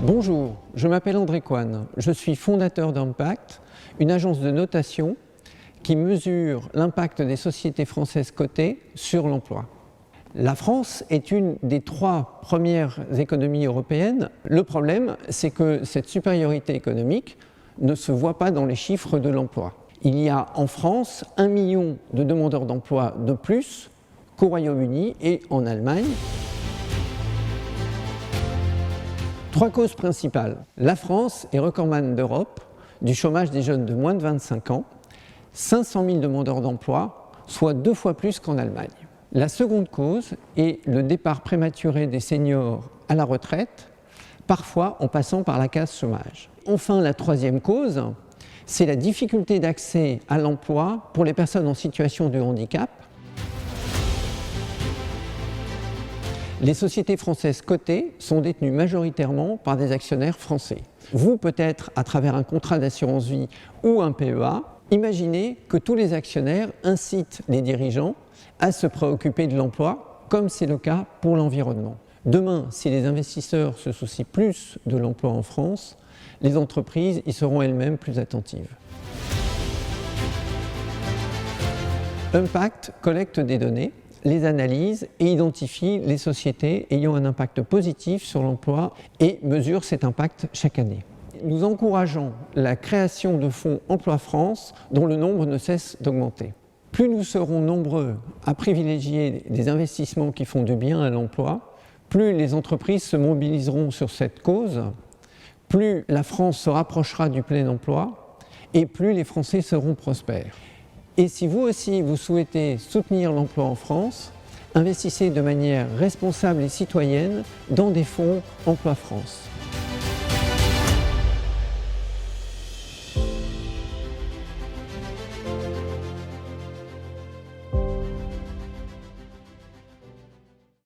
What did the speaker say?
Bonjour, je m'appelle André Coine. Je suis fondateur d'Impact, une agence de notation qui mesure l'impact des sociétés françaises cotées sur l'emploi. La France est une des 3 premières économies européennes. Le problème, c'est que cette supériorité économique ne se voit pas dans les chiffres de l'emploi. Il y a en France 1 million de demandeurs d'emploi de plus qu'au Royaume-Uni et en Allemagne. 3 causes principales. La France est recordman d'Europe du chômage des jeunes de moins de 25 ans, 500 000 demandeurs d'emploi, soit 2 fois plus qu'en Allemagne. La seconde cause est le départ prématuré des seniors à la retraite, parfois en passant par la case chômage. Enfin, la troisième cause, c'est la difficulté d'accès à l'emploi pour les personnes en situation de handicap. Les sociétés françaises cotées sont détenues majoritairement par des actionnaires français. Vous, peut-être à travers un contrat d'assurance vie ou un PEA, imaginez que tous les actionnaires incitent les dirigeants à se préoccuper de l'emploi, comme c'est le cas pour l'environnement. Demain, si les investisseurs se soucient plus de l'emploi en France, les entreprises y seront elles-mêmes plus attentives. Impact collecte des données, les analyse et identifie les sociétés ayant un impact positif sur l'emploi et mesure cet impact chaque année. Nous encourageons la création de fonds Emploi France dont le nombre ne cesse d'augmenter. Plus nous serons nombreux à privilégier des investissements qui font du bien à l'emploi, plus les entreprises se mobiliseront sur cette cause, plus la France se rapprochera du plein emploi et plus les Français seront prospères. Et si vous aussi vous souhaitez soutenir l'emploi en France, investissez de manière responsable et citoyenne dans des fonds Emploi France.